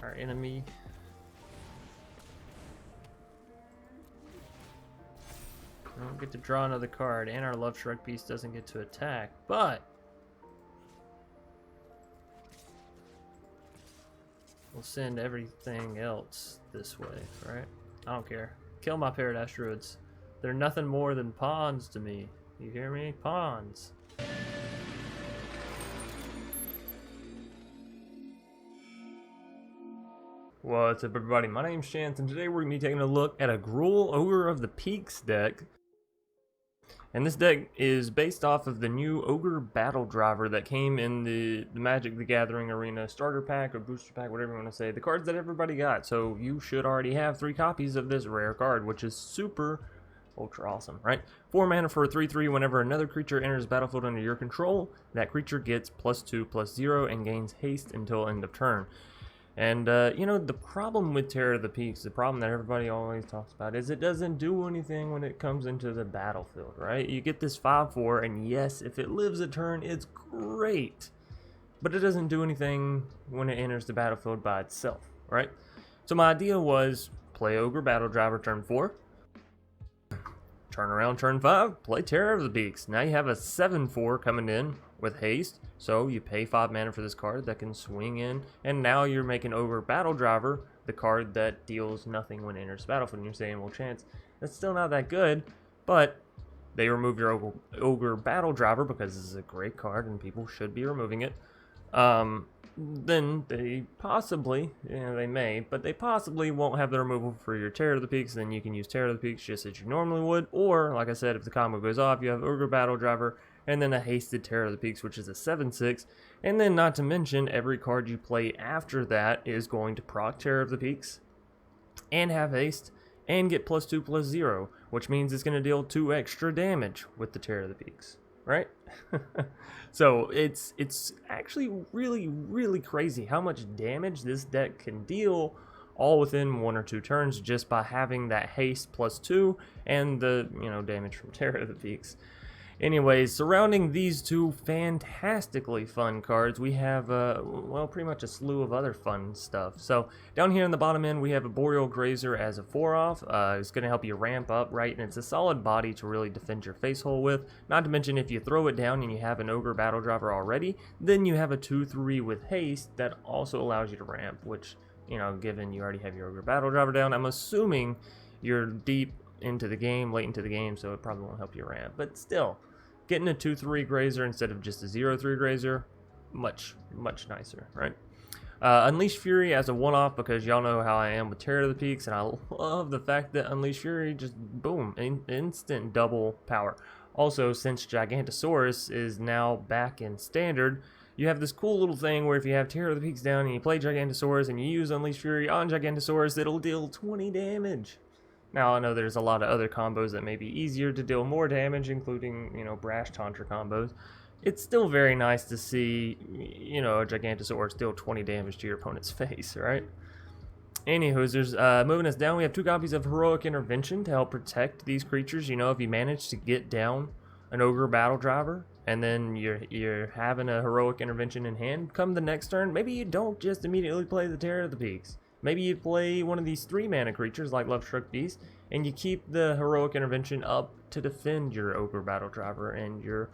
our enemy. We don't get to draw another card, and our Love Struck Beast doesn't get to attack, but we'll send everything else this way, right? I don't care. Kill my Paradise Druids. They're nothing more than pawns to me. You hear me? Pawns. What's up, everybody? My name's Chance, and today we're going to be taking a look at a Gruul Ogre of the Peaks deck. And this deck is based off of the new Ogre Battledriver that came in the Magic the Gathering Arena Starter Pack or Booster Pack, whatever you want to say. The cards that everybody got, so you should already have 3 copies of this rare card, which is super ultra awesome, right? 4 mana for a 3/3. Whenever another creature enters the battlefield under your control, that creature gets +2/+0 and gains haste until end of turn. And, you know, the problem with Terror of the Peaks, the problem that everybody always talks about, is it doesn't do anything when it comes into the battlefield, right? You get this 5/4, and yes, if it lives a turn, it's great. But it doesn't do anything when it enters the battlefield by itself, right? So my idea was play Ogre Battledriver turn 4, turn around turn 5, play Terror of the Peaks. Now you have a 7/4 coming in with haste, so you pay 5 mana for this card that can swing in, and now you're making Ogre Battledriver the card that deals nothing when it enters the battlefield. And you're saying, well, Chance, that's still not that good, but they removed your Ogre Battledriver because this is a great card and people should be removing it. Then they possibly, they may, but they possibly won't have the removal for your Terror of the Peaks. Then you can use Terror of the Peaks just as you normally would, or like I said, if the combo goes off, you have Ogre Battledriver and then a hasted Terror of the Peaks, which is a 7/6, and then not to mention every card you play after that is going to proc Terror of the Peaks and have haste and get +2/+0, which means it's going to deal 2 extra damage with the Terror of the Peaks, right? So it's actually really crazy how much damage this deck can deal all within 1 or 2 turns just by having that haste +2 and the damage from Terror of the Peaks. Anyways, surrounding these 2 fantastically fun cards, we have, well, pretty much a slew of other fun stuff. So, down here in the bottom end, we have Arboreal Grazer as a 4-off. It's going to help you ramp up, right? And it's a solid body to really defend your face hole with. Not to mention, if you throw it down and you have an Ogre Battledriver already, then you have a 2/3 with haste that also allows you to ramp, which, given you already have your Ogre Battledriver down, I'm assuming you're deep into the game, late into the game, so it probably won't help you ramp. But still, getting a 2/3 Grazer instead of just a 0/3 Grazer, much nicer, right? Unleash Fury as a 1-off, because y'all know how I am with Terror of the Peaks, and I love the fact that Unleash Fury just, boom, instant double power. Also, since Gigantosaurus is now back in Standard, you have this cool little thing where if you have Terror of the Peaks down and you play Gigantosaurus and you use Unleash Fury on Gigantosaurus, it'll deal 20 damage. Now, I know there's a lot of other combos that may be easier to deal more damage, including, Brash Tantra combos. It's still very nice to see, a Gigantosaurus deal 20 damage to your opponent's face, right? Anywho, there's, moving us down, we have 2 copies of Heroic Intervention to help protect these creatures. If you manage to get down an Ogre Battledriver, and then you're having a Heroic Intervention in hand, come the next turn, maybe you don't just immediately play the Terror of the Peaks. Maybe you play one of these 3 mana creatures like Love Struck Beast, and you keep the Heroic Intervention up to defend your Ogre Battledriver and your,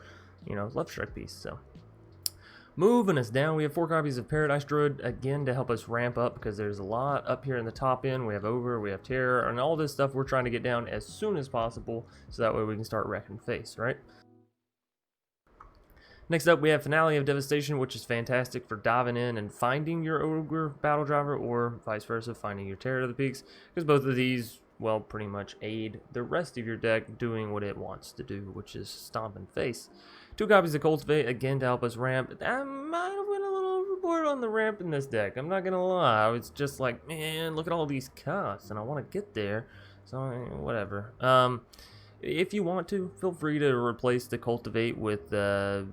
Love Struck Beast. So, moving us down, we have 4 copies of Paradise Druid, again, to help us ramp up, because there's a lot up here in the top end. We have Ogre, we have Terror, and all this stuff we're trying to get down as soon as possible, so that way we can start wrecking face, right? Next up, we have Finale of Devastation, which is fantastic for diving in and finding your Ogre Battledriver, or vice versa, finding your Terror of the Peaks, because both of these, well, pretty much aid the rest of your deck doing what it wants to do, which is stomping face. 2 copies of Cultivate, again, to help us ramp. I might have went a little overboard on the ramp in this deck, I'm not gonna lie. I was just like, man, look at all these costs, and I want to get there, so whatever. If you want to, feel free to replace the Cultivate with, I'm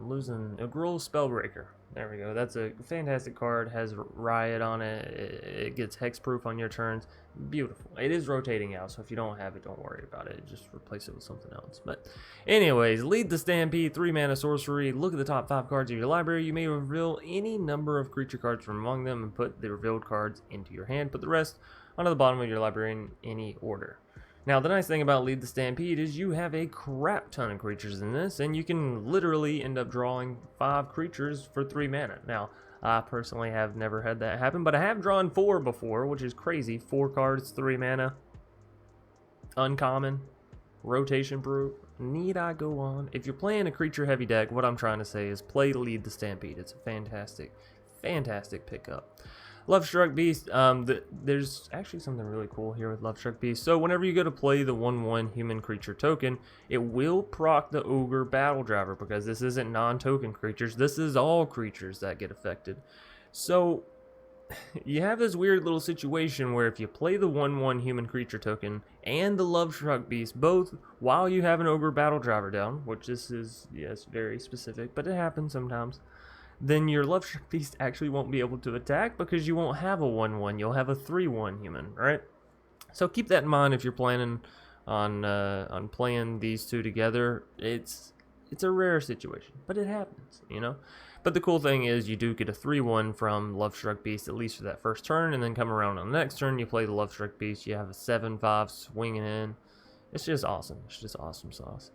losing a Gruul Spellbreaker. There we go. That's a fantastic card. Has Riot on it. It gets hexproof on your turns. Beautiful. It is rotating out, so if you don't have it, don't worry about it. Just replace it with something else. But anyways, lead the Stampede, 3 mana sorcery. Look at the top 5 cards of your library. You may reveal any number of creature cards from among them and put the revealed cards into your hand. Put the rest onto the bottom of your library in any order. Now, the nice thing about Lead the Stampede is you have a crap ton of creatures in this, and you can literally end up drawing 5 creatures for 3 mana. Now, I personally have never had that happen, but I have drawn 4 before, which is crazy. 4 cards, 3 mana, uncommon, rotation proof. Need I go on? If you're playing a creature-heavy deck, what I'm trying to say is play Lead the Stampede. It's a fantastic, fantastic pickup. Lovestruck Beast, there's actually something really cool here with Lovestruck Beast. So whenever you go to play the 1/1 human creature token, it will proc the Ogre Battledriver, because this isn't non-token creatures. This is all creatures that get affected. So you have this weird little situation where if you play the 1/1 human creature token and the Lovestruck Beast both while you have an Ogre Battledriver down, which this is, yes, very specific, but it happens sometimes, then your Lovestruck Beast actually won't be able to attack because you won't have a 1/1. You'll have a 3/1 human, right? So keep that in mind if you're planning on playing these two together. It's a rare situation, but it happens, you know? But the cool thing is you do get a 3/1 from Lovestruck Beast, at least for that first turn, and then come around on the next turn, you play the Lovestruck Beast, you have a 7/5 swinging in. It's just awesome. It's just awesome sauce.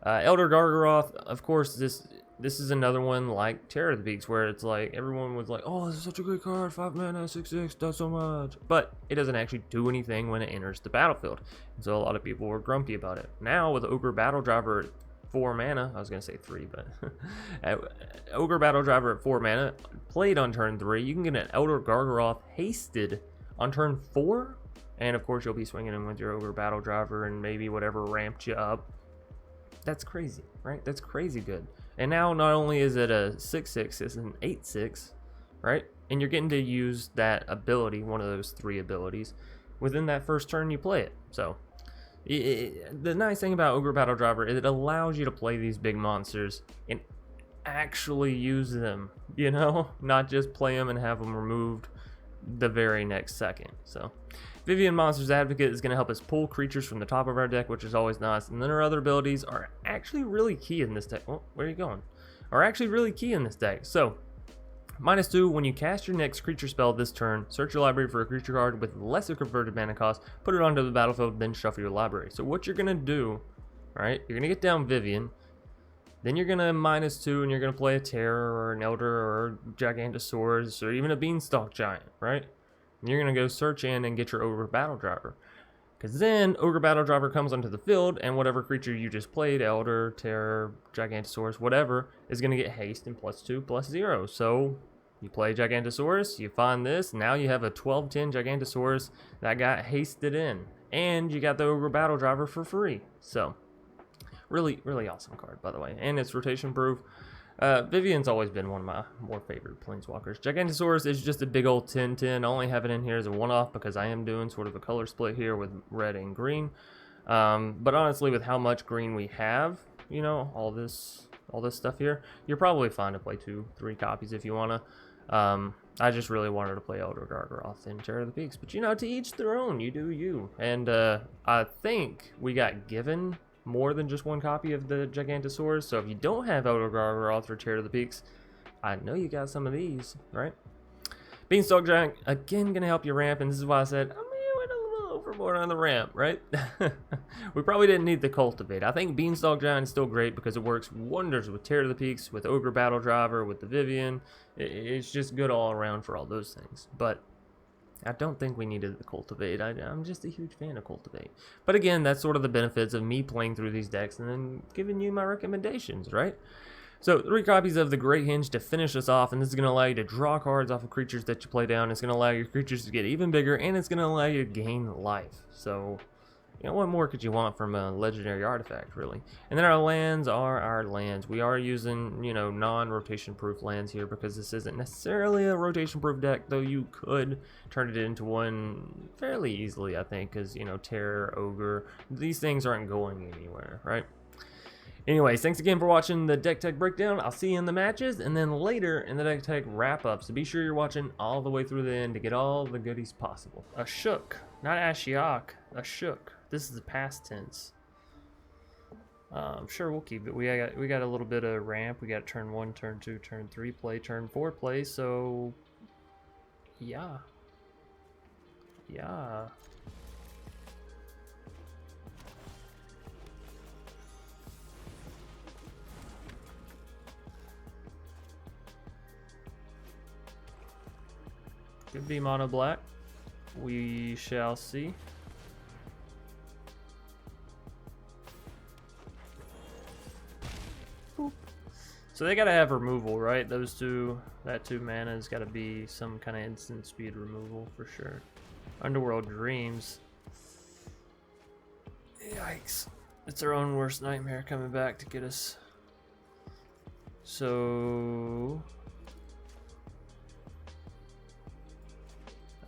Elder Gargaroth, of course, this is another one like Terror of the Peaks, where it's like everyone was like, oh, this is such a good card, 5 mana, 6/6, does so much. But it doesn't actually do anything when it enters the battlefield. And so a lot of people were grumpy about it. Now with Ogre Battledriver at 4 mana, I was going to say 3, but Ogre Battledriver at 4 mana, played on turn 3, you can get an Elder Gargaroth hasted on turn 4. And of course you'll be swinging in with your Ogre Battledriver and maybe whatever ramped you up. That's crazy, right? That's crazy good. And now not only is it a 6/6, it's an 8/6, right? And you're getting to use that ability, one of those 3 abilities, within that first turn you play it. So the nice thing about Ogre Battledriver is it allows you to play these big monsters and actually use them, you know? Not just play them and have them removed the very next second. So Vivian Monsters Advocate is going to help us pull creatures from the top of our deck, which is always nice. And then our other abilities are actually really key in this deck. Oh, where are you going? Are actually really key in this deck. So, -2, when you cast your next creature spell this turn, search your library for a creature card with lesser converted mana cost, put it onto the battlefield, then shuffle your library. So what you're going to do, right, you're going to get down Vivian, then you're going to -2 and you're going to play a Terror or an Elder or a Gigantosaurus or even a Beanstalk Giant, right? You're going to go search in and get your Ogre Battledriver. Because then Ogre Battledriver comes onto the field, and whatever creature you just played, Elder, Terror, Gigantosaurus, whatever, is going to get haste and +2, +0. So you play Gigantosaurus, you find this, now you have a 12/10 Gigantosaurus that got hasted in. And you got the Ogre Battledriver for free. So really, really awesome card, by the way. And it's rotation proof. Vivian's always been one of my more favorite planeswalkers. Gigantosaurus is just a big old 10/10. I only have it in here as a one-off because I am doing sort of a color split here with red and green. But honestly, with how much green we have, you know, all this stuff here, you're probably fine to play 2-3 copies if you want to. I just really wanted to play Elder Gargaroth and Terror of the Peaks. But, you know, to each their own. You do you. And I think we got given more than just 1 copy of the Gigantosaurus, so if you don't have Elder Gargaroth or Terror of the Peaks, I know you got some of these, right? Beanstalk Giant, again, gonna help you ramp, and this is why I said, I mean, went a little overboard on the ramp, right? We probably didn't need the Cultivate. I think Beanstalk Giant is still great because it works wonders with Terror of the Peaks, with Ogre Battledriver, with the Vivian. It's just good all around for all those things, but I don't think we needed the Cultivate. I'm just a huge fan of Cultivate. But again, that's sort of the benefits of me playing through these decks and then giving you my recommendations, right? So 3 copies of the Great Hinge to finish us off, and this is going to allow you to draw cards off of creatures that you play down. It's going to allow your creatures to get even bigger, and it's going to allow you to gain life. So, you know, what more could you want from a legendary artifact, really? And then our lands are our lands. We are using, you know, non-rotation proof lands here because this isn't necessarily a rotation proof deck, though you could turn it into one fairly easily, I think, because, you know, Terror, Ogre, these things aren't going anywhere, right? Anyways, thanks again for watching the Deck Tech Breakdown. I'll see you in the matches, and then later in the Deck Tech Wrap-Up. So be sure you're watching all the way through the end to get all the goodies possible. A shook, not Ashiok, a shook. This is the past tense. I'm sure we'll keep it. We got a little bit of ramp. We got turn 1, turn 2, turn 3 play, turn 4 play. So yeah. Could be mono black. We shall see. Boop. So they gotta have removal, right? Those two, that 2 mana's gotta be some kind of instant speed removal for sure. Underworld Dreams. Yikes. It's our own worst nightmare coming back to get us. So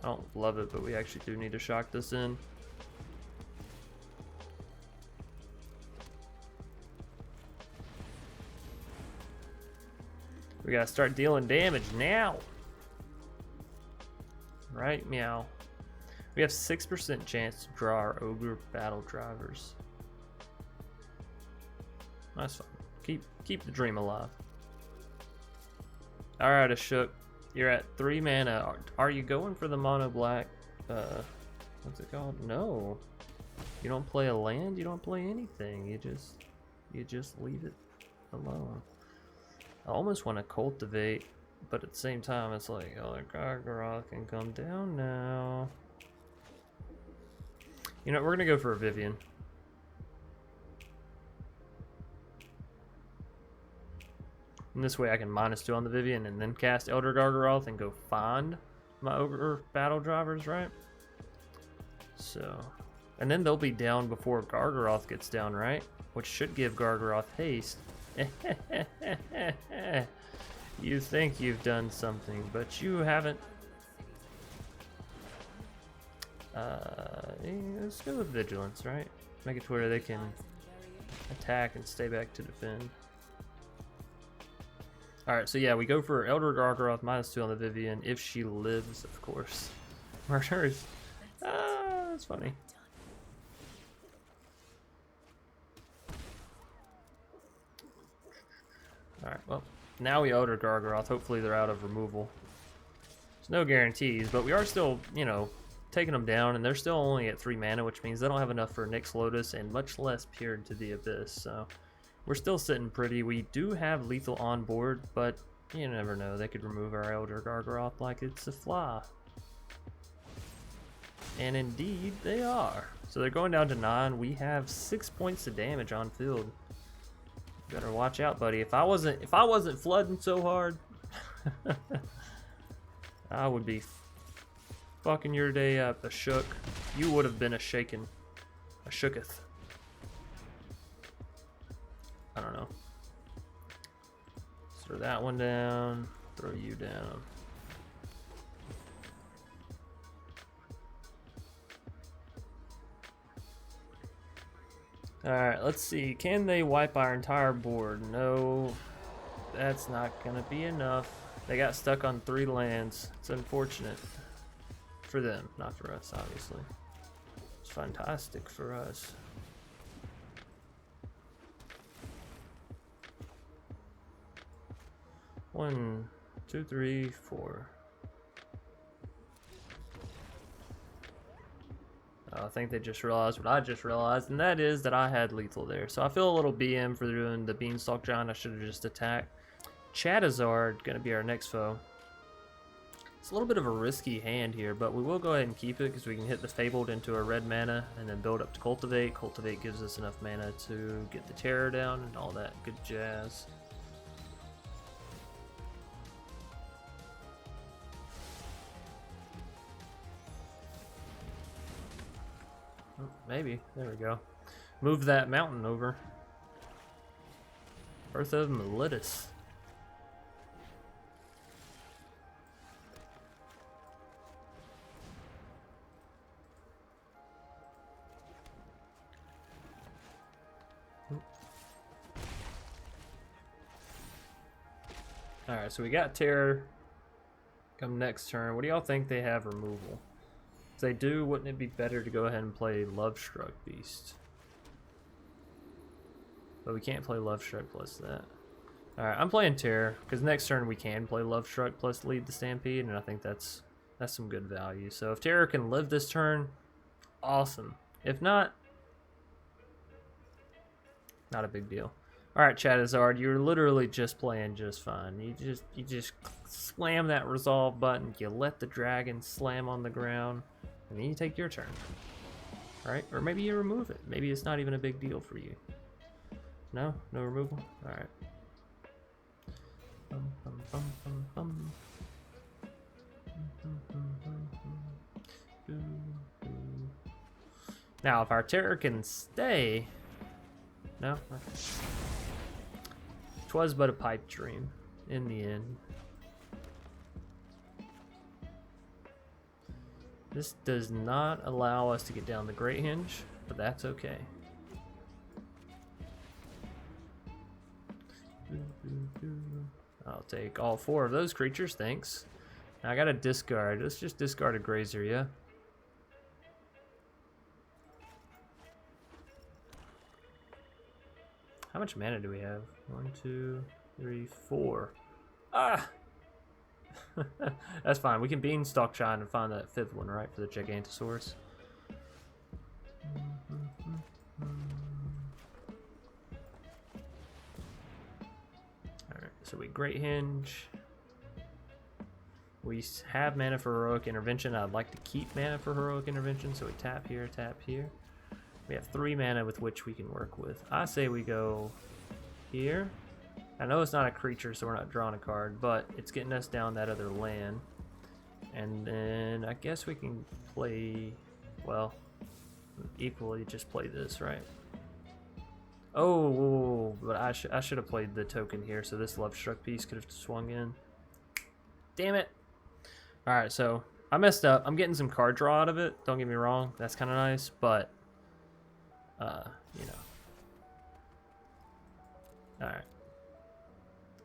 I don't love it, but we actually do need to shock this in. We gotta start dealing damage now. Right, meow. We have 6% chance to draw our Ogre Battledrivers. That's fine. Keep the dream alive. Alright, Ashok. You're at 3 mana. Are you going for the mono black? What's it called? No. You don't play a land, you don't play anything. You just leave it alone. I almost want to cultivate, but at the same time it's like, oh, the Gargoyle can come down now. You know, we're gonna go for a Vivian. And this way I can -2 on the Vivian and then cast Elder Gargoyle and go find my Ogre Battledrivers, right? So, and then they'll be down before Gargaroth gets down, right? Which should give Gargaroth haste. You think you've done something, but you haven't. Let's go with Vigilance, right? Make it to where they can attack and stay back to defend. Alright, so yeah, we go for Elder Gargaroth -2 on the Vivian, if she lives, of course. Murders. That's funny. Alright, well, now we Elder Gargaroth. Hopefully they're out of removal. There's no guarantees, but we are still, you know, taking them down, and they're still only at 3 mana, which means they don't have enough for Nyx Lotus and much less Peered to the Abyss, so we're still sitting pretty. We do have lethal on board, but you never know. They could remove our Elder Gargaroth like it's a fly. And indeed, they are. So they're going down to 9. We have 6 points of damage on field. Better watch out, buddy. If I wasn't flooding so hard, I would be fucking your day up. A shook. You would have been a shaken. A shooketh. I don't know. Throw that one down. Throw you down. Alright, let's see. Can they wipe our entire board? No, that's not gonna be enough. They got stuck on 3 lands. It's unfortunate. For them, not for us, obviously. It's fantastic for us. One, two, three, four. I think they just realized what I just realized, and that is that I had lethal there. So I feel a little BM for doing the Beanstalk Giant. I should have just attacked. Charizard going to be our next foe. It's a little bit of a risky hand here, but we will go ahead and keep it because we can hit the Fabled into a red mana and then build up to Cultivate. Cultivate gives us enough mana to get the Terror down and all that good jazz. Oh, maybe. There we go. Move that mountain over. Birth of Melitus. Alright, so we got Terror. Come next turn. What do y'all think they have removal? If they do, wouldn't it be better to go ahead and play Lovestruck Beast? But we can't play Lovestruck plus that. Alright, I'm playing Terror, because next turn we can play Lovestruck plus lead the Stampede, and I think that's some good value. So if Terror can live this turn, awesome. If not, not a big deal. Alright, Charizard, you're literally just playing just fine. You just slam that resolve button, you let the dragon slam on the ground, and then you take your turn. Alright, or maybe you remove it. Maybe it's not even a big deal for you. No? No removal? Alright. Now, if our Terror can stay... No? Okay. 'Twas but a pipe dream, in the end. This does not allow us to get down the Great Hinge, but that's okay. I'll take all 4 of those creatures, thanks. Now I gotta discard. Let's just discard a Grazer, yeah? How much mana do we have? 1, 2, 3, 4. Ah! That's fine. We can Beanstalk Shine and find that 5th one, right? For the Gigantosaurus. Alright, so we Great Hinge. We have mana for Heroic Intervention. I'd like to keep mana for Heroic Intervention, so we tap here, tap here. We have 3 mana with which we can work with. I say we go here. I know it's not a creature, so we're not drawing a card, but it's getting us down that other land. And then I guess we can play, well, equally just play this, right? Oh, but I should have played the token here, so this Lovestruck piece could have swung in. Damn it. Alright, so I messed up. I'm getting some card draw out of it. Don't get me wrong. That's kind of nice, but, you know. Alright.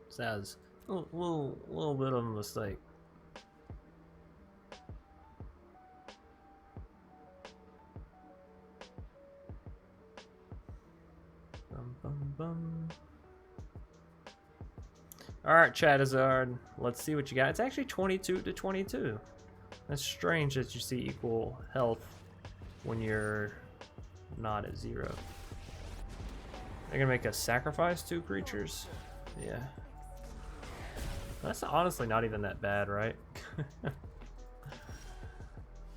So that was a little bit of a mistake. Alright, Charizard, let's see what you got. It's actually 22 to 22. That's strange that you see equal health when you're not at 0. They're gonna make us sacrifice 2 creatures? Yeah. That's honestly not even that bad, right?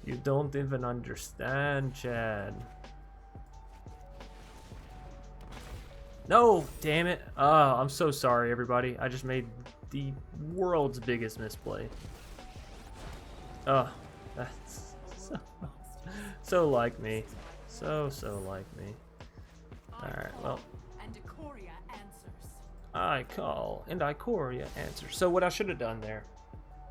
You don't even understand, Chad. No, damn it. Oh, I'm so sorry, everybody. I just made the world's biggest misplay. Oh, that's so like me. So like me. Alright, well. I call, and Ikoria answers. So what I should have done there,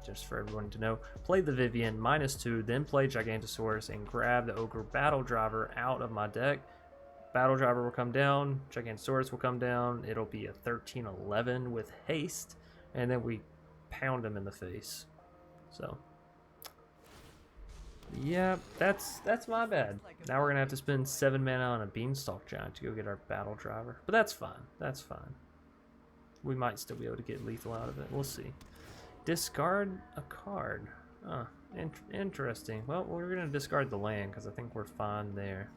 just for everyone to know, play the Vivian -2, then play Gigantosaurus, and grab the Ogre Battledriver out of my deck. Battledriver will come down, Gigantosaurus will come down, it'll be a 13-11 with haste, and then we pound him in the face. So, yeah, that's my bad. Now we're gonna have to spend 7 mana on a Beanstalk Giant to go get our Battledriver. But that's fine, that's fine. We might still be able to get lethal out of it, we'll see. Discard a card. Huh, interesting. Well, we're gonna discard the land, because I think we're fine there.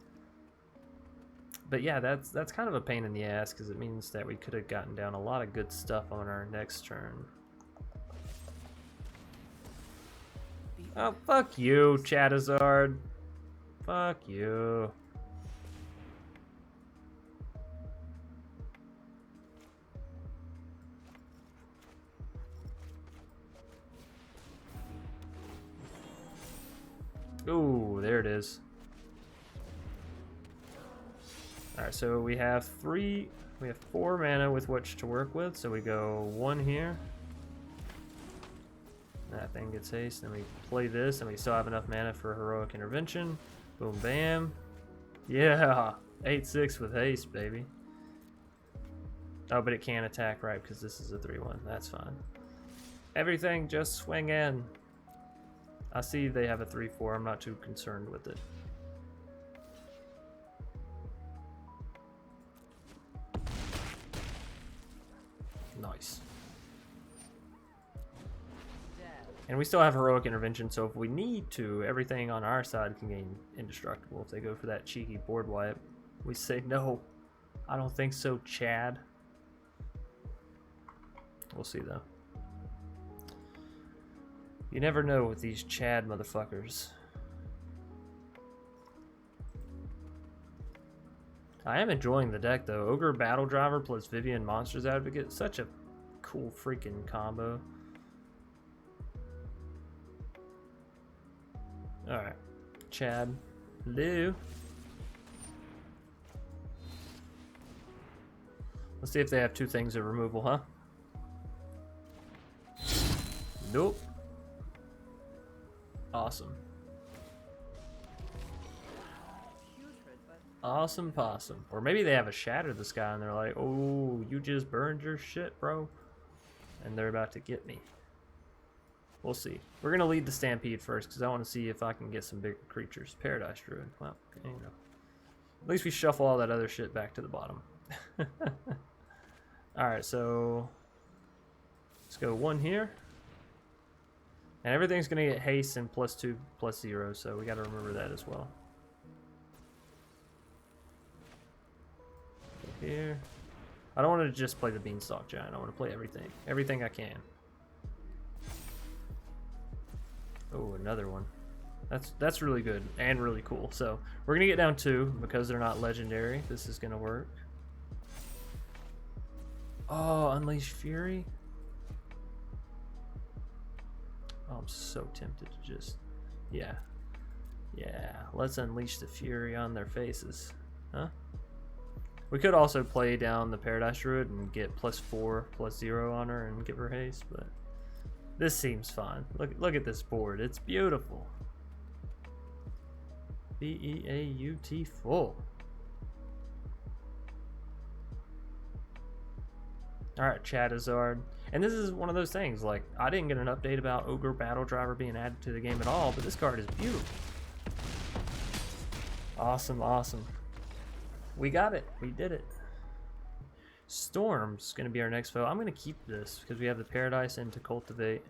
But yeah, that's kind of a pain in the ass, because it means that we could have gotten down a lot of good stuff on our next turn. Oh, fuck you, Charizard. Fuck you. Ooh, there it is. Alright, so we have 4 mana with which to work with, so we go 1 here. That thing gets haste, then we play this, and we still have enough mana for Heroic Intervention. Boom, bam. Yeah, 8/6 with haste, baby. Oh, but it can't attack, right, because this is a 3/1. That's fine. Everything just swing in. I see they have a 3/4. I'm not too concerned with it. Nice. And we still have heroic intervention, so if we need to, everything on our side can gain indestructible. If they go for that cheeky board wipe, we say no. I don't think so, Chad. We'll see though. You never know with these Chad motherfuckers. I am enjoying the deck though. Ogre Battledriver plus Vivian Monsters Advocate. Such a cool freaking combo. Alright. Chad. Hello. Let's see if they have two things of removal, huh? Nope. Awesome. Awesome possum. Or maybe they have a Shatter the Sky and they're like, oh, you just burned your shit, bro. And they're about to get me. We'll see. We're going to lead the Stampede first because I want to see if I can get some bigger creatures. Paradise Druid. Well, you know. At least we shuffle all that other shit back to the bottom. Alright, so let's go 1 here. And everything's going to get haste and +2, +0, so we got to remember that as well. Go here. I don't want to just play the Beanstalk Giant. I want to play everything. Everything I can. Oh, another one. That's really good and really cool. So we're going to get down 2 because they're not legendary. This is going to work. Oh, Unleash Fury. Oh, I'm so tempted to just, yeah, let's unleash the fury on their faces, huh? We could also play down the Paradise Druid and get +4, +0 on her and give her haste, but this seems fun. Look at this board, it's beautiful. Beautiful. Alright, Charizard. And this is one of those things, like, I didn't get an update about Ogre Battledriver being added to the game at all, but this card is beautiful. Awesome, awesome. We got it. We did it. Storm's going to be our next foe. I'm going to keep this because we have the Paradise into Cultivate.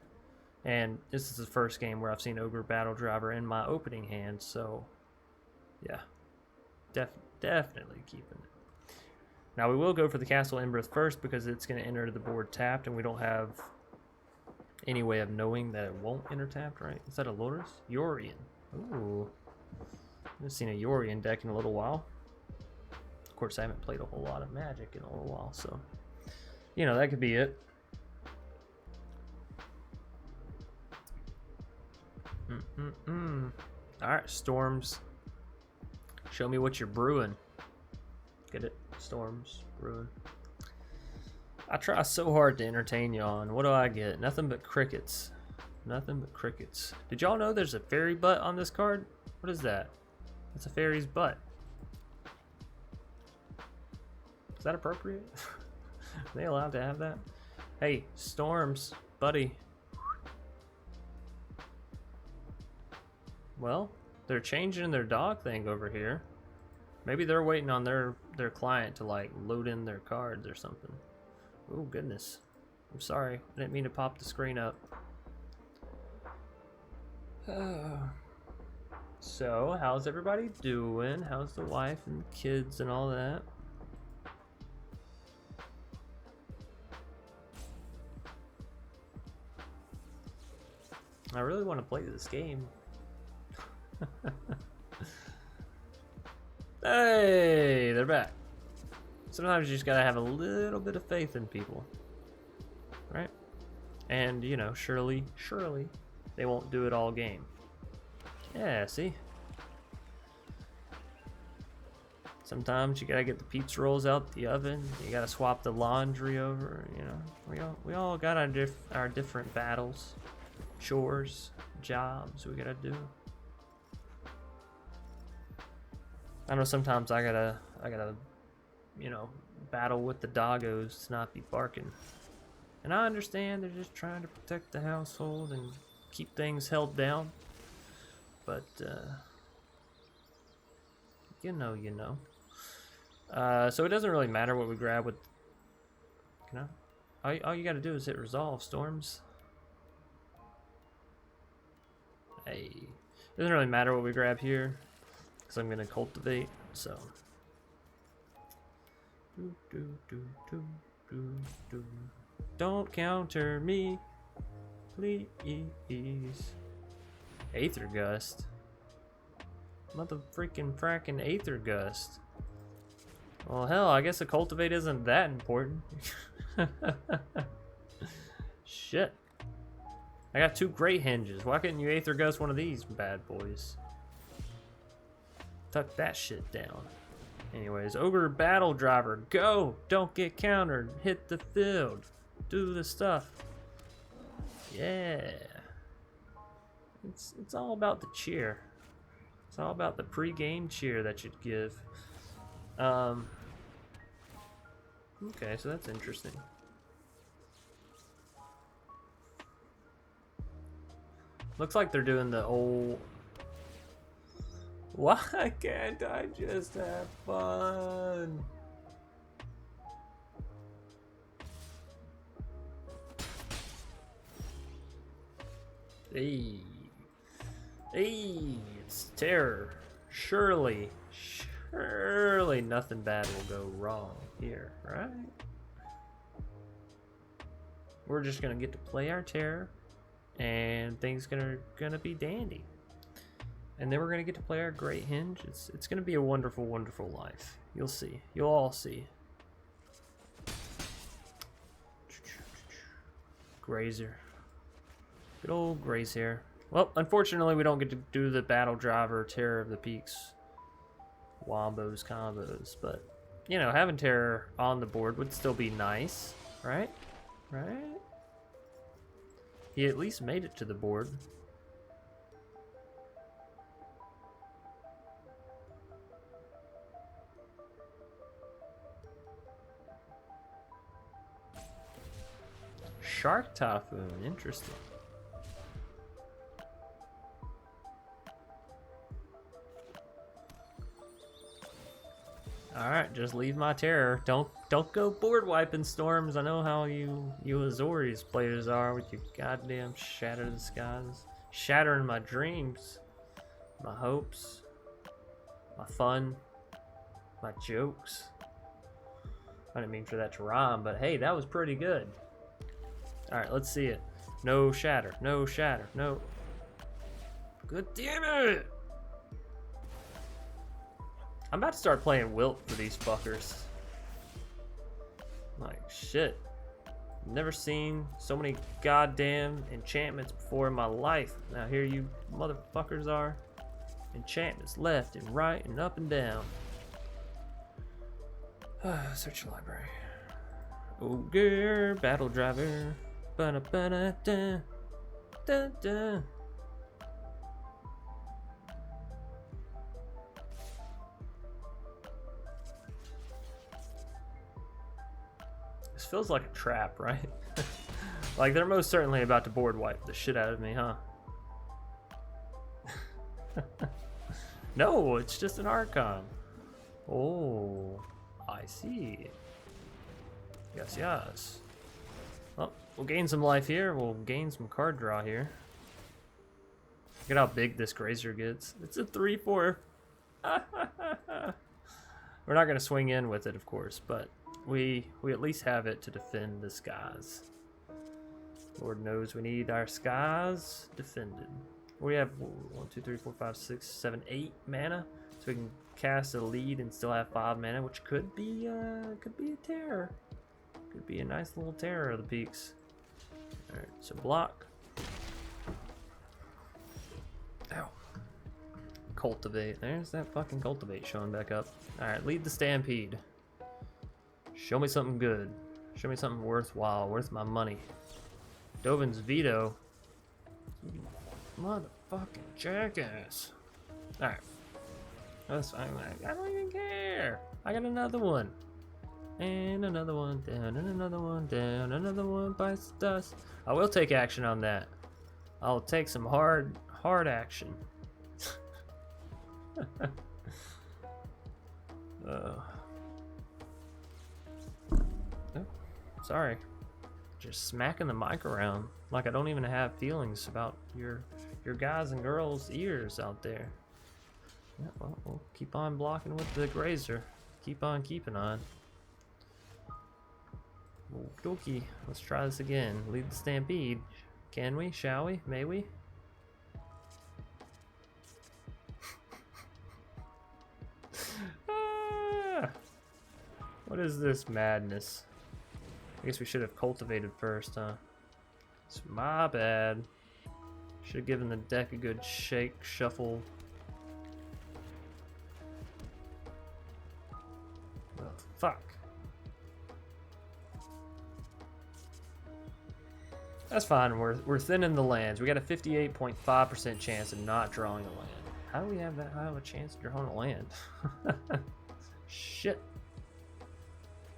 And this is the first game where I've seen Ogre Battledriver in my opening hand, so yeah. Definitely keeping it. Now we will go for the Castle Embereth first because it's going to enter the board tapped and we don't have any way of knowing that it won't enter tapped, right? Is that a Lotus? Yorion. Ooh. I haven't seen a Yorion deck in a little while. Of course, I haven't played a whole lot of Magic in a little while, so you know, that could be it. Alright, Storms. Show me what you're brewing. Get it? Storms, brewing. I try so hard to entertain y'all, and what do I get? Nothing but crickets. Nothing but crickets. Did y'all know there's a fairy butt on this card? What is that? It's a fairy's butt. Is that appropriate? Are they allowed to have that? Hey, Storms, buddy. Well, they're changing their dog thing over here. Maybe they're waiting on their client to like load in their cards or something. Oh goodness. I'm sorry. I didn't mean to pop the screen up. So, how's everybody doing? How's the wife and the kids and all that? I really want to play this game. Hey, they're back. Sometimes you just gotta have a little bit of faith in people, right? And you know, surely they won't do it all game. Yeah, see? Sometimes you gotta get the pizza rolls out the oven. You gotta swap the laundry over. You know, we all got our different battles, chores, jobs we gotta do. I know sometimes I gotta, you know, battle with the doggos to not be barking. And I understand they're just trying to protect the household and keep things held down. But, you know. So it doesn't really matter what we grab with... Can I? All you gotta do is hit resolve, Storms. Hey. It doesn't really matter what we grab here, because I'm gonna cultivate, so... Don't counter me, please. Aether Gust. Mother freaking fracking Aether Gust. Well, hell, I guess a cultivate isn't that important. Shit. I got 2 great hinges. Why couldn't you Aether Gust one of these bad boys? Tuck that shit down. Anyways, Ogre Battledriver, go! Don't get countered. Hit the field. Do the stuff. Yeah. It's all about the cheer. It's all about the pre-game cheer that you'd give. Okay, so that's interesting. Looks like they're doing the old... Why can't I just have fun? Hey. Hey, it's terror. Surely nothing bad will go wrong here, right? We're just gonna get to play our terror, and things gonna be dandy. And then we're gonna get to play our great hinge. It's gonna be a wonderful, wonderful life. You'll see. You'll all see. Grazer. Good old Grazer. Well, unfortunately, we don't get to do the Battledriver Terror of the Peaks wombos combos, but you know, having terror on the board would still be nice, right? Right? He at least made it to the board. Shark Typhoon, interesting. Alright, just leave my terror. Don't go board wiping, Storms. I know how you Azorius players are with your goddamn Shatter the Skies. Shattering my dreams, my hopes, my fun, my jokes. I didn't mean for that to rhyme, but hey, that was pretty good. Alright, let's see it. No shatter, no shatter, no. Good damn it! I'm about to start playing Wilt for these fuckers. Like, shit. Never seen so many goddamn enchantments before in my life. Now here you motherfuckers are. Enchantments left and right and up and down. Search your library. Ogre Battledriver. Ba-da-ba-da-da. This feels like a trap, right? Like they're most certainly about to board wipe the shit out of me, huh? No, it's just an Archon. Oh, I see. Yes, yes. Well, we'll gain some life here. We'll gain some card draw here. Look at how big this Grazer gets. It's a 3/4. We're not going to swing in with it, of course, but we at least have it to defend the skies. Lord knows we need our skies defended. We have 1, 2, 3, 4, 5, 6, 7, 8 mana, so we can cast a lead and still have 5 mana, which could be a terror. Could be a nice little terror of the peaks. All right, so block. Ow. Cultivate. There's that fucking cultivate showing back up. All right, lead the stampede. Show me something good. Show me something worthwhile, worth my money. Dovin's veto. Motherfucking jackass. Alright. That's fine. I don't even care. I got another one. And another one down, and another one down, another one bites the dust. I will take action on that. I'll take some hard action. Oh, sorry. Just smacking the mic around like I don't even have feelings about your guys and girls' ears out there. Yeah, well, we'll keep on blocking with the Grazer. Keep on keeping on. Okie, let's try this again. Lead the Stampede. Can we? Shall we? May we? Ah, what is this madness? I guess we should have cultivated first, huh? It's my bad. Should have given the deck a good shake, shuffle. Oh, fuck. That's fine. We're thinning the lands. We got a 58.5% chance of not drawing a land. How do we have that high of a chance of drawing a land? Shit.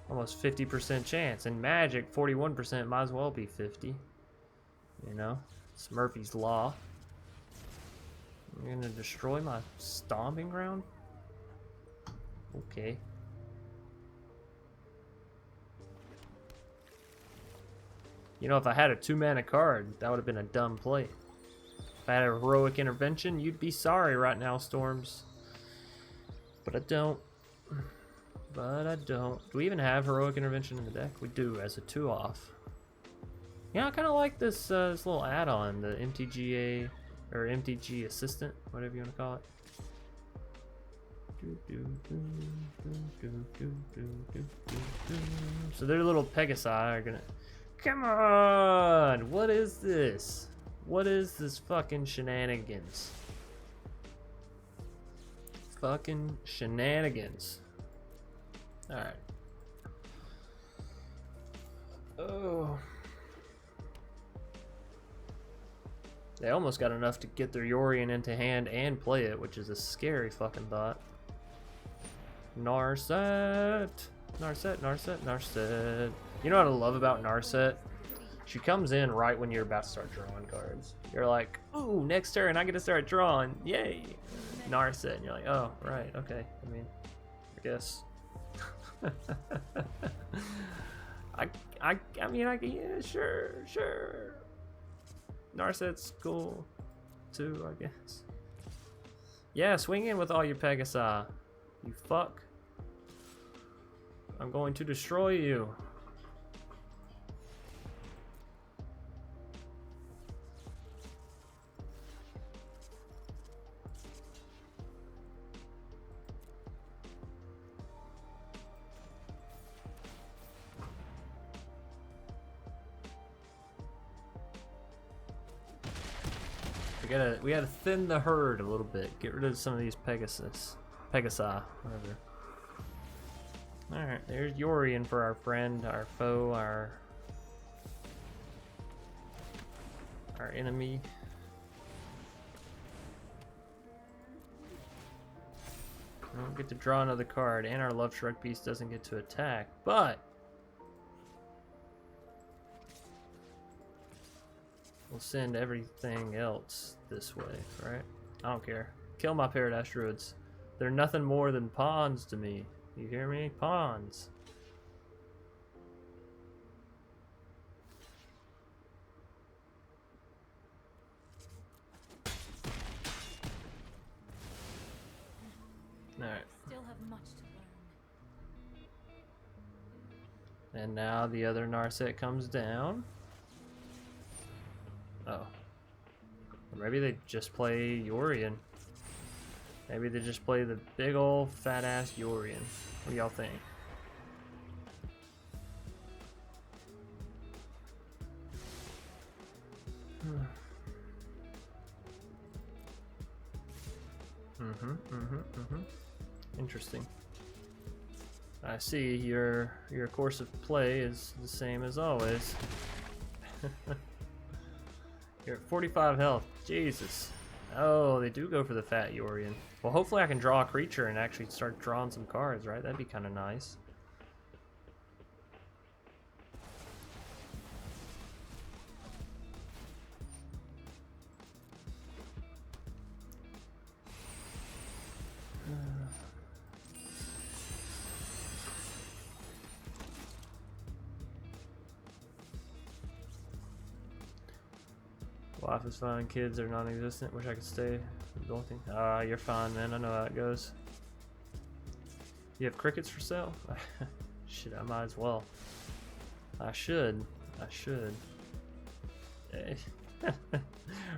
Almost 50% chance. In Magic, 41% might as well be 50. You know, it's Murphy's Law. You're gonna destroy my stomping ground? Okay. You know, if I had a 2-mana card, that would have been a dumb play. If I had a Heroic Intervention, you'd be sorry right now, Storms. But I don't. But I don't. Do we even have Heroic Intervention in the deck? We do, as a 2-off. Yeah, I kind of like this this little add-on, the MTGA, or MTG Assistant, whatever you want to call it. So their little Pegasi are gonna... Come on! What is this? What is this fucking shenanigans? Fucking shenanigans. Alright. Oh. They almost got enough to get their Yorion into hand and play it, which is a scary fucking thought. Narset! Narset, Narset, Narset. You know what I love about Narset? She comes in right when you're about to start drawing cards. You're like, ooh, next turn I get to start drawing. Yay! Narset. And you're like, oh, right, okay. I mean, I guess. I mean, yeah, sure. Narset's cool, too, I guess. Yeah, swing in with all your Pegasi. You fuck. I'm going to destroy you. We gotta thin the herd a little bit. Get rid of some of these Pegasi, whatever. Alright, there's Yorion for our friend, our foe, our enemy. We don't get to draw another card, and our Love Shrug Beast doesn't get to attack, but we'll send everything else this way, right? I don't care. Kill my Paradise Druids. They're nothing more than pawns to me. You hear me? Pawns. Alright. Still have much to learn. And now the other Narset comes down. Oh. Or maybe they just play Yorion. Maybe they just play the big old fat ass Yorion. What do y'all think? Interesting. I see your course of play is the same as always. You're at 45 health. Jesus. Oh, they do go for the fat Yorion. Well, hopefully I can draw a creature and actually start drawing some cards, right? That'd be kind of nice. Wife is fine, kids are non-existent. Wish I could stay adulting. Ah, you're fine, man. I know how it goes. You have crickets for sale? Shit, I might as well. I should.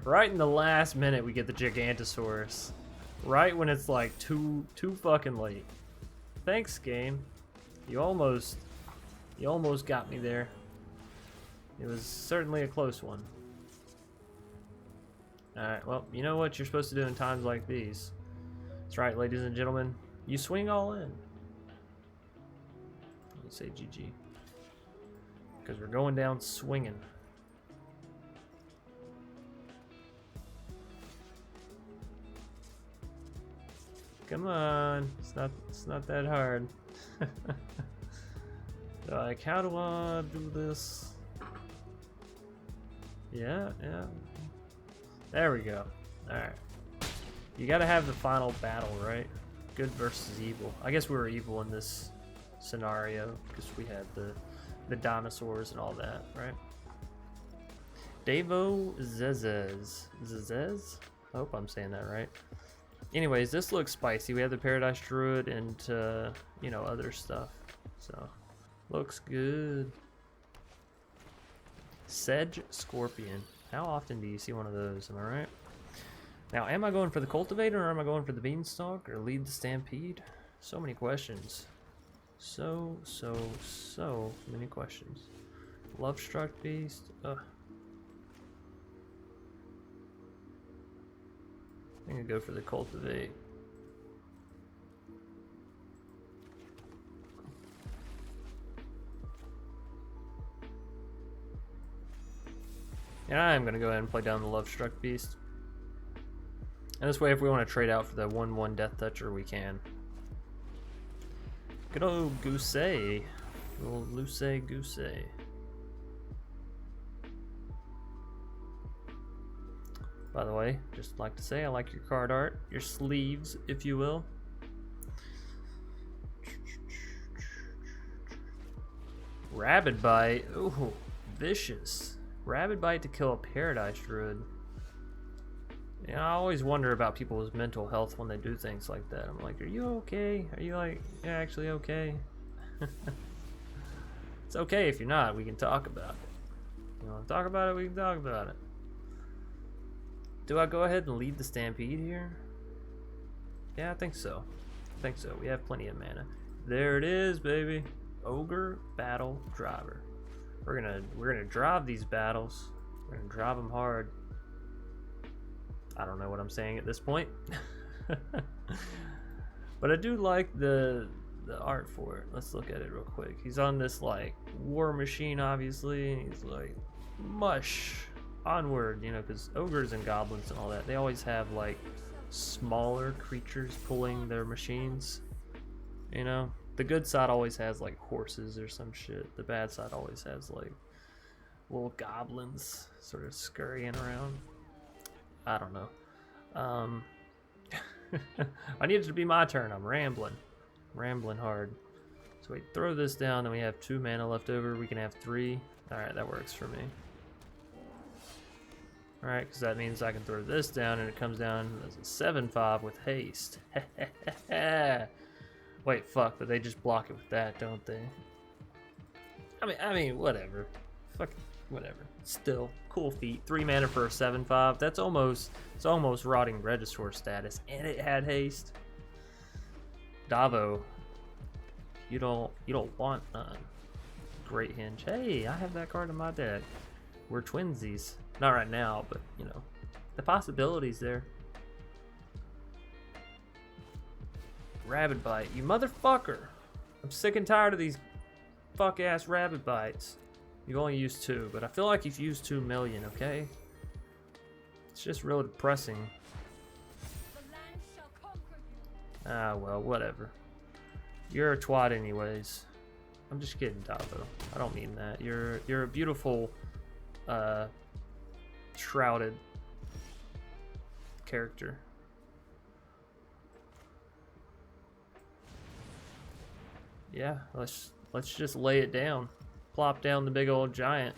Right in the last minute, we get the Gigantosaurus. Right when it's like too fucking late. Thanks, game. You almost got me there. It was certainly a close one. Alright, well, you know what you're supposed to do in times like these. That's right, ladies and gentlemen. You swing all in. Let me say GG. Because we're going down swinging. Come on. It's not that hard. Like, how do I do this? Yeah. There we go. Alright. You gotta have the final battle, right? Good versus evil. I guess we were evil in this scenario because we had the dinosaurs and all that, right? Devo Zezez. Zezez? I hope I'm saying that right. Anyways, this looks spicy. We have the Paradise Druid and, you know, other stuff. So, looks good. Sedge Scorpion. How often do you see one of those? Am I right? Now, am I going for the Cultivator or am I going for the Beanstalk or lead the Stampede? So many questions. So many questions. Lovestruck Beast. Ugh. I'm gonna go for the Cultivate. And I'm gonna go ahead and play down the Lovestruck Beast. And this way, if we want to trade out for the 1/1 Death Toucher, we can. Good old Goose. Little Luce Goose. By the way, just like to say, I like your card art. Your sleeves, if you will. Rabid Bite. Ooh, vicious. Rabid Bite to kill a Paradise Druid. Yeah, I always wonder about people's mental health when they do things like that. I'm like, are you okay? Are you like, yeah, actually okay? It's okay if you're not. We can talk about it. You want to talk about it? We can talk about it. Do I go ahead and lead the Stampede here? Yeah, I think so. We have plenty of mana. There it is, baby. Ogre Battledriver. We're gonna drive these battles. We're gonna drive them hard. I don't know what I'm saying at this point. But I do like the art for it. Let's look at it real quick. He's on this like war machine, obviously, and he's like, mush onward, you know, because ogres and goblins and all that, they always have like smaller creatures pulling their machines, you know. The good side always has like horses or some shit. The bad side always has like little goblins sort of scurrying around. I don't know. I need it to be my turn. I'm rambling hard. So we throw this down, and we have 2 mana left over. We can have 3. All right, that works for me. All right, because that means I can throw this down, and it comes down as a 7/5 with haste. Wait, fuck, but they just block it with that, don't they? I mean, whatever. Fuck, whatever. Still, cool feat. 3 mana for a 7/5. It's almost Rotting Regisaur status, and it had haste. Davo, you don't want none. Great Hinge. Hey, I have that card in my deck. We're twinsies. Not right now, but you know, the possibilities there. Rabid Bite, you motherfucker! I'm sick and tired of these fuck ass Rabid Bites. You've only used 2, but I feel like you've used 2 million, okay? It's just real depressing. Ah, well, whatever. You're a twat anyways. I'm just kidding, Davo. I don't mean that. You're a beautiful, shrouded character. Yeah, let's just lay it down. Plop down the big old giant.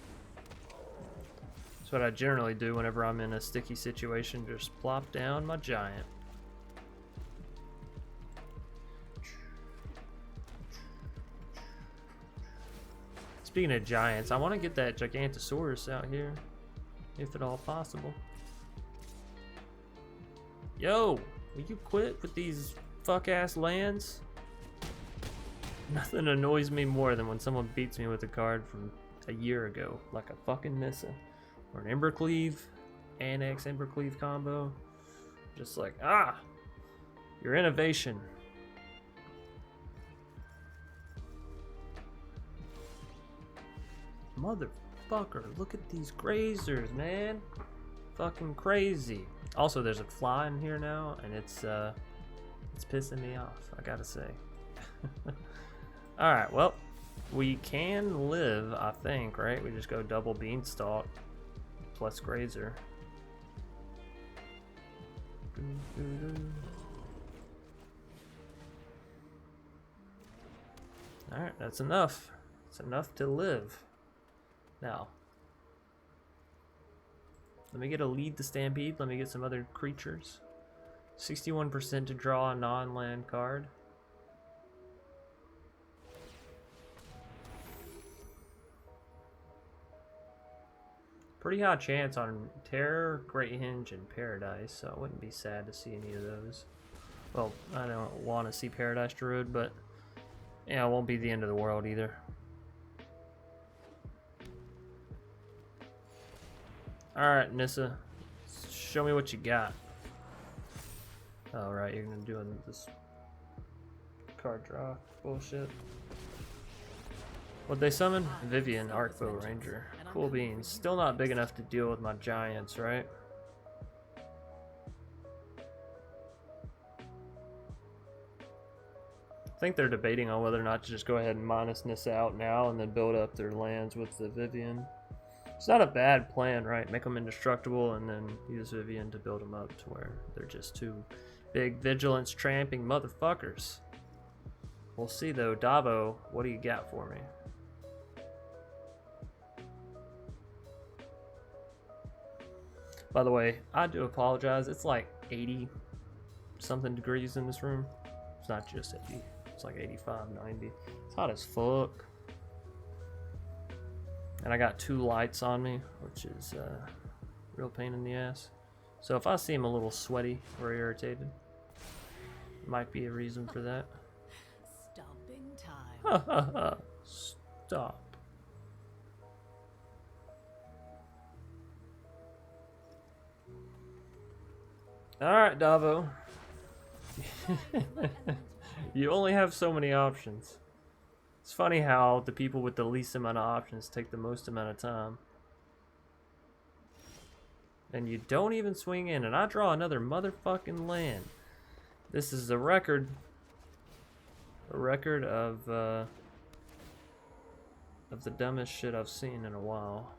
That's what I generally do whenever I'm in a sticky situation. Just plop down my giant. Speaking of giants, I want to get that Gigantosaurus out here, if at all possible. Yo, will you quit with these fuck-ass lands? Nothing annoys me more than when someone beats me with a card from a year ago, like a fucking Nissa. Or an Embercleave, Annex Embercleave combo. Just like, your innovation. Motherfucker, look at these grazers, man. Fucking crazy. Also, there's a fly in here now, and it's pissing me off, I gotta say. Alright, well, we can live, I think, right? We just go double Beanstalk plus Grazer. Alright, that's enough. It's enough to live. Now, let me get a lead to Stampede. Let me get some other creatures. 61% to draw a non-land card. Pretty high chance on Terror, Great Hinge, and Paradise, so I wouldn't be sad to see any of those. Well, I don't want to see Paradise Druid, but yeah, it won't be the end of the world either. Alright, Nissa, show me what you got. Alright, you're gonna do this card draw bullshit. What'd they summon? Vivian, Arcbow Ranger. Cool beans. Still not big enough to deal with my giants, right? I think they're debating on whether or not to just go ahead and minus Nissa out now and then build up their lands with the Vivian. It's not a bad plan, right? Make them indestructible and then use Vivian to build them up to where they're just two big vigilance tramping motherfuckers. We'll see though. Davo, what do you got for me? By the way, I do apologize. It's like 80 something degrees in this room. It's not just 80. It's like 85, 90. It's hot as fuck. And I got 2 lights on me, which is a real pain in the ass. So if I seem a little sweaty or irritated, might be a reason for that. Stomping time. Ha ha ha. Stop. Alright, Davo. You only have so many options. It's funny how the people with the least amount of options take the most amount of time. And you don't even swing in, and I draw another motherfucking land. This is a record. A record of the dumbest shit I've seen in a while.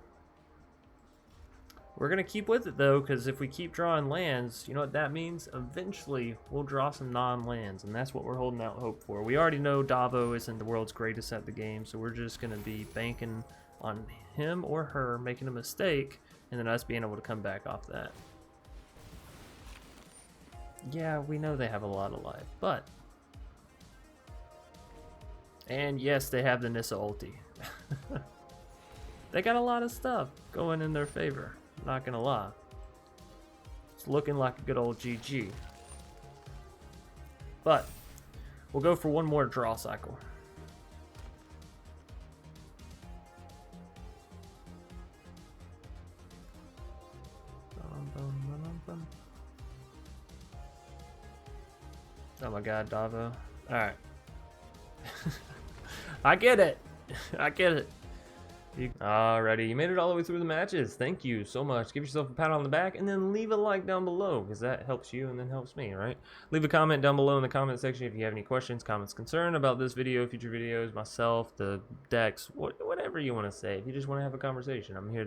We're gonna keep with it though, because if we keep drawing lands, you know what that means? Eventually, we'll draw some non-lands, and that's what we're holding out hope for. We already know Davo isn't the world's greatest at the game, so we're just gonna be banking on him or her making a mistake, and then us being able to come back off that. Yeah, we know they have a lot of life, but... And yes, they have the Nissa ulti. They got a lot of stuff going in their favor. Not gonna lie. It's looking like a good old GG. But we'll go for one more draw cycle. Oh my god, Davo. Alright. I get it. I get it. Alrighty, you made it all the way through the matches. Thank you so much. Give yourself a pat on the back and then leave a like down below because that helps you and then helps me, right? Leave a comment down below in the comment section if you have any questions, comments, concern about this video, future videos, myself, the decks, whatever you want to say. If you just want to have a conversation, I'm here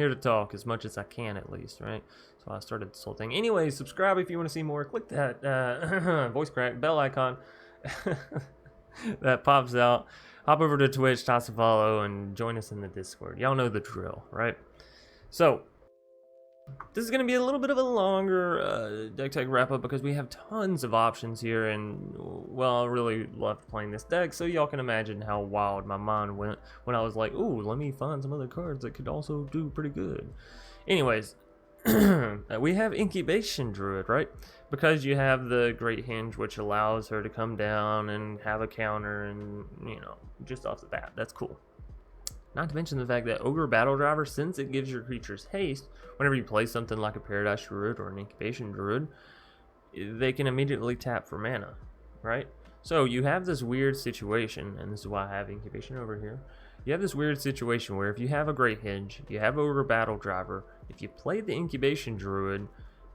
to talk as much as I can at least, right? So I started this whole thing. Anyway, subscribe if you want to see more. Click that voice crack bell icon that pops out. Hop over to Twitch, toss a follow, and join us in the Discord. Y'all know the drill, right? So, This is going to be a little bit of a longer deck tech wrap up because we have tons of options here, and well, I really loved playing this deck, so y'all can imagine how wild my mind went when I was like, ooh, let me find some other cards that could also do pretty good. Anyways, we have Incubation Druid, right? Because you have the Great Hinge, which allows her to come down and have a counter, and you know, just off the bat, that's cool. Not to mention the fact that Ogre Battledriver, since it gives your creatures haste, whenever you play something like a Paradise Druid or an Incubation Druid, they can immediately tap for mana, right? So you have this weird situation, and this is why I have Incubation over here. You have this weird situation where if you have a Great Hinge, you have Ogre Battledriver, if you play the Incubation Druid,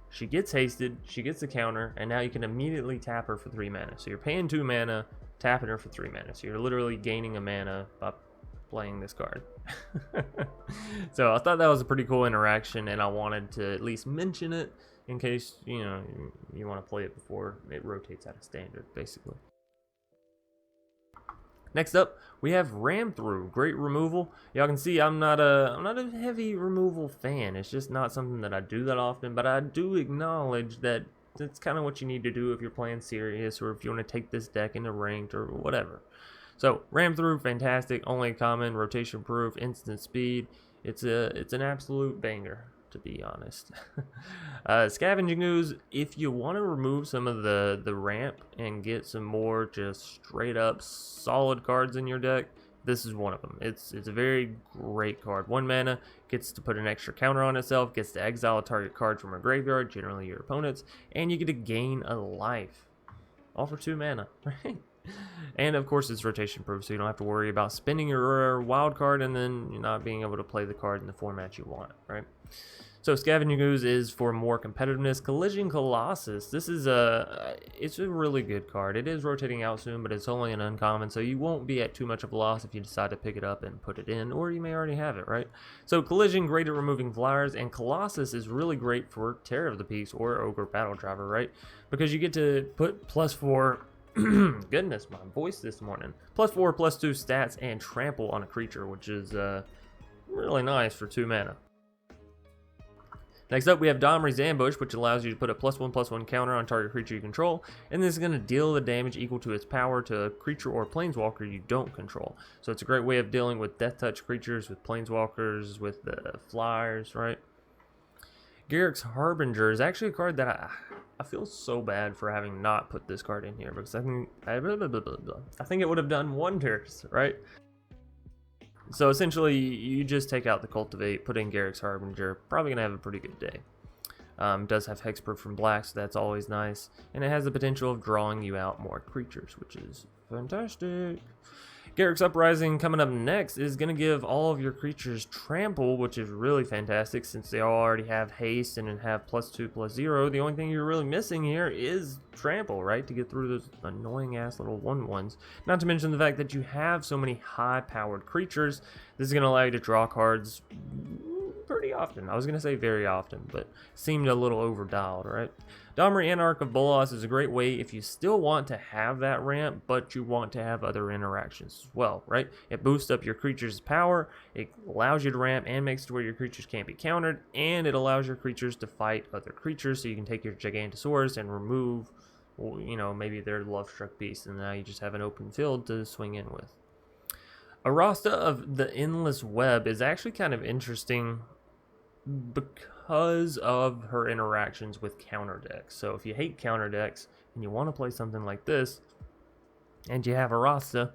she gets hasted, she gets a counter, and now you can immediately tap her for 3 mana. So you're paying 2 mana, tapping her for 3 mana. So you're literally gaining a mana by playing this card. So I thought that was a pretty cool interaction, and I wanted to at least mention it in case, you know, you want to play it before it rotates out of standard, basically. Next up, we have Ram Through, great removal. Y'all can see I'm not a heavy removal fan. It's just not something that I do that often, but I do acknowledge that that's kind of what you need to do if you're playing serious, or if you want to take this deck into ranked or whatever. So Ram Through, fantastic, only common, rotation proof, instant speed. It's an absolute banger, to be honest. Scavenging Ooze, if you want to remove some of the ramp and get some more just straight up solid cards in your deck, this is one of them. It's a very great card. 1 mana, gets to put an extra counter on itself, gets to exile a target card from a graveyard, generally your opponent's, and you get to gain a life. All for 2 mana, right? And of course it's rotation proof, so you don't have to worry about spinning your wild card and then you're not being able to play the card in the format you want, right? So Scavenging Ooze is for more competitiveness. Collision Colossus, this is it's a really good card. It is rotating out soon, but it's only an uncommon, so you won't be at too much of a loss if you decide to pick it up and put it in, or you may already have it, right? So Collision, great at removing flyers, and Colossus is really great for Terror of the Peaks or Ogre Battledriver, right? Because you get to put +4 goodness, my voice this morning. +4/+2 stats and trample on a creature, which is really nice for 2 mana. Next up, we have Domri's Ambush, which allows you to put a +1/+1 counter on target creature you control, and this is going to deal the damage equal to its power to a creature or planeswalker you don't control. So it's a great way of dealing with death touch creatures, with planeswalkers, with the flyers, right? Garrick's Harbinger is actually a card that I feel so bad for having not put this card in here, because I think it would have done wonders, right? So essentially, you just take out the Cultivate, put in Garrick's Harbinger, probably going to have a pretty good day. Does have hexproof from black, so that's always nice, and it has the potential of drawing you out more creatures, which is fantastic. Garrick's Uprising coming up next is going to give all of your creatures trample, which is really fantastic since they all already have haste and have +2/+0. The only thing you're really missing here is trample, right? To get through those annoying ass little 1/1s. Not to mention the fact that you have so many high powered creatures. This is going to allow you to draw cards pretty often. I was going to say very often, but seemed a little overdialed, right? Domri Anarch of Bolas is a great way if you still want to have that ramp, but you want to have other interactions as well, right? It boosts up your creature's power, it allows you to ramp and makes it to where your creatures can't be countered, and it allows your creatures to fight other creatures, so you can take your Gigantosaurus and remove, you know, maybe their Love-Struck Beast, and now you just have an open field to swing in with. Arasta of the Endless Web is actually kind of interesting because of her interactions with counter decks. So if you hate counter decks and you want to play something like this, and you have Arasta,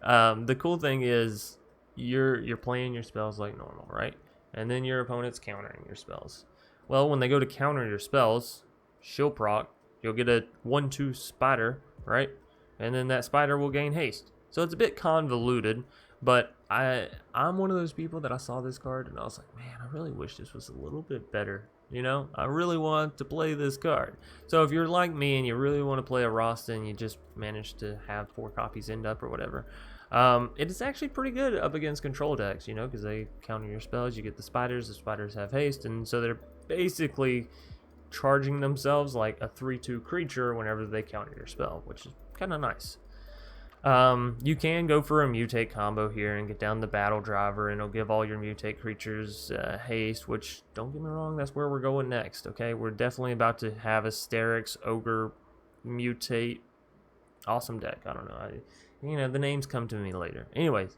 the cool thing is you're playing your spells like normal, right? And then your opponent's countering your spells. Well, when they go to counter your spells, she'll proc, you'll get a 1/2 spider, right? And then that spider will gain haste. So it's a bit convoluted, but I'm one of those people that I saw this card and I was like, man, I really wish this was a little bit better. You know, I really want to play this card. So if you're like me and you really want to play a Rasta and you just managed to have 4 copies end up or whatever, it is actually pretty good up against control decks, you know, because they counter your spells. You get the spiders have haste, and so they're basically charging themselves like a 3/2 creature whenever they counter your spell, which is kind of nice. You can go for a mutate combo here and get down the Battledriver, and it'll give all your mutate creatures haste, which, don't get me wrong, that's where we're going next, okay? We're definitely about to have a Sterix Ogre mutate awesome deck. I don't know. You know, the names come to me later. Anyways,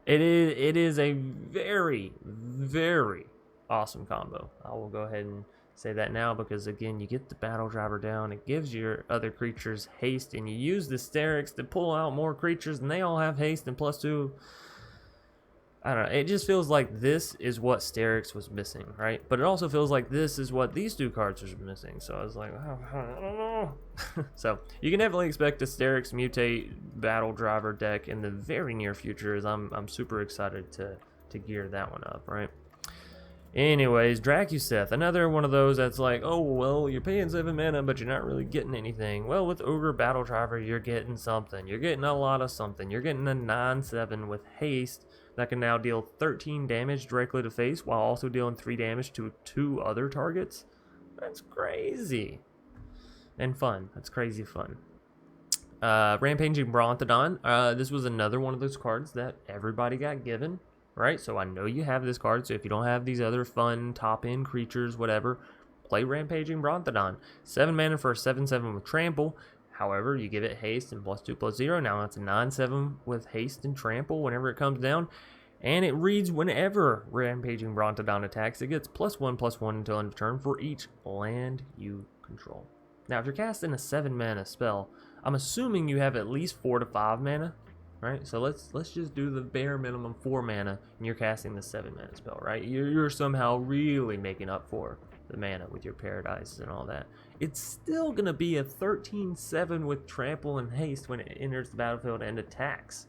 it is a very, very awesome combo. I will go ahead and say that now because, again, you get the Battledriver down. It gives your other creatures haste, and you use the Sterix to pull out more creatures, and they all have haste and +2. I don't know. It just feels like this is what Sterix was missing, right? But it also feels like this is what these two cards are missing. So I was like, oh, I don't know. So you can definitely expect a Sterix Mutate Battledriver deck in the very near future, as I'm super excited to gear that one up, right? Anyways, Dracuseth, another one of those that's like, oh, well, you're paying 7 mana, but you're not really getting anything. Well, with Ogre Battledriver, you're getting something. You're getting a lot of something. You're getting a 9/7 with haste that can now deal 13 damage directly to face while also dealing 3 damage to 2 other targets. That's crazy. And fun. That's crazy fun. Rampaging Brontodon. This was another one of those cards that everybody got given, right? So I know you have this card, so if you don't have these other fun top-end creatures, whatever, play Rampaging Brontodon. 7 mana for a 7/7 with Trample. However, you give it haste and +2/+0. Now it's a 9/7 with haste and trample whenever it comes down. And it reads whenever Rampaging Brontodon attacks, it gets +1/+1 until end of turn for each land you control. Now, if you're casting a 7 mana spell, I'm assuming you have at least 4 to 5 mana, right? So let's just do the bare minimum 4 mana, and you're casting the 7 mana spell, right? You're somehow really making up for the mana with your Paradise and all that. It's still going to be a 13/7 with trample and haste when it enters the battlefield and attacks.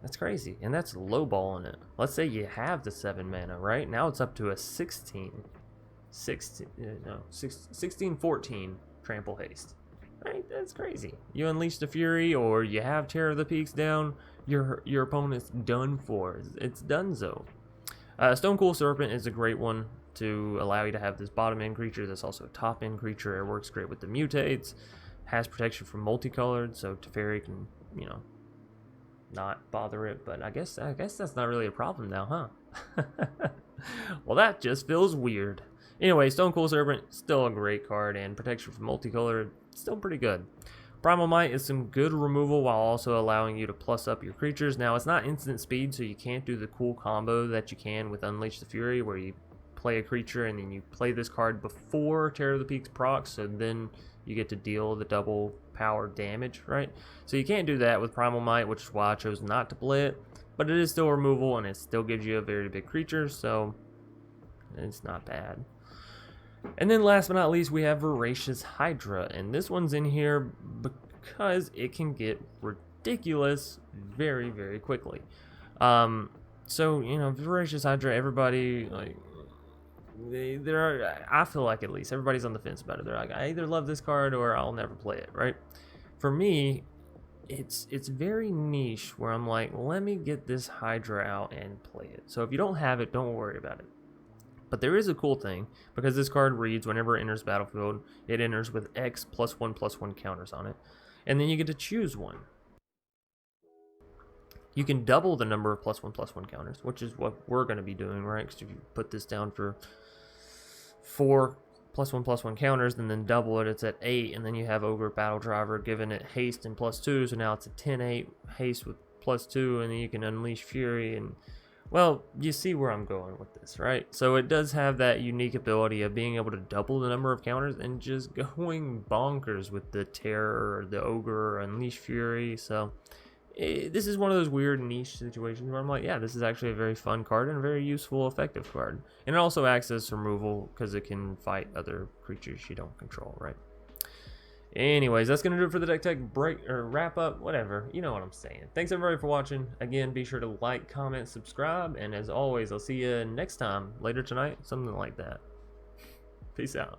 That's crazy, and that's lowballing it. Let's say you have the 7 mana, right? Now it's up to a 16/14 trample haste. Right? That's crazy. You unleash the Fury, or you have Terror of the Peaks down, your opponent's done for. It's donezo. Stonecool Serpent is a great one to allow you to have this bottom end creature that's also a top end creature. It works great with the mutates, has protection from multicolored, so Teferi can, you know, not bother it. But I guess that's not really a problem now, huh? Well, that just feels weird. Anyway, Stonecool Serpent, still a great card, and protection from multicolored, still pretty good. Primal Might is some good removal while also allowing you to plus up your creatures. Now, it's not instant speed, so you can't do the cool combo that you can with Unleash the Fury, where you play a creature and then you play this card before Terror of the Peaks procs, so then you get to deal the double power damage, right? So you can't do that with Primal Might, which is why I chose not to play it, but it is still removal and it still gives you a very big creature, so it's not bad. And then last but not least, we have Voracious Hydra, and this one's in here because it can get ridiculous very, very quickly. So, you know, Voracious Hydra, everybody, like, I feel like at least everybody's on the fence about it. They're like, I either love this card or I'll never play it, right? For me, it's very niche where I'm like, let me get this Hydra out and play it. So if you don't have it, don't worry about it. But there is a cool thing, because this card reads whenever it enters battlefield, it enters with X +1/+1 counters on it, and then you get to choose one. You can double the number of +1/+1 counters, which is what we're going to be doing, right? Because if you put this down for 4 +1/+1 counters and then double it, it's at 8, and then you have Ogre Battledriver giving it haste and +2, so now it's a 10/8 haste with +2, and then you can unleash Fury, and well, you see where I'm going with this, right? So it does have that unique ability of being able to double the number of counters and just going bonkers with the Terror or the Ogre or Unleash Fury. So this is one of those weird niche situations where I'm like, yeah, this is actually a very fun card and a very useful, effective card. And it also acts as removal because it can fight other creatures you don't control, right? Anyways, that's going to do it for the deck tech break or wrap up, whatever. You know what I'm saying. Thanks everybody for watching. Again, be sure to like, comment, subscribe, and as always, I'll see you next time, later tonight, something like that. Peace out.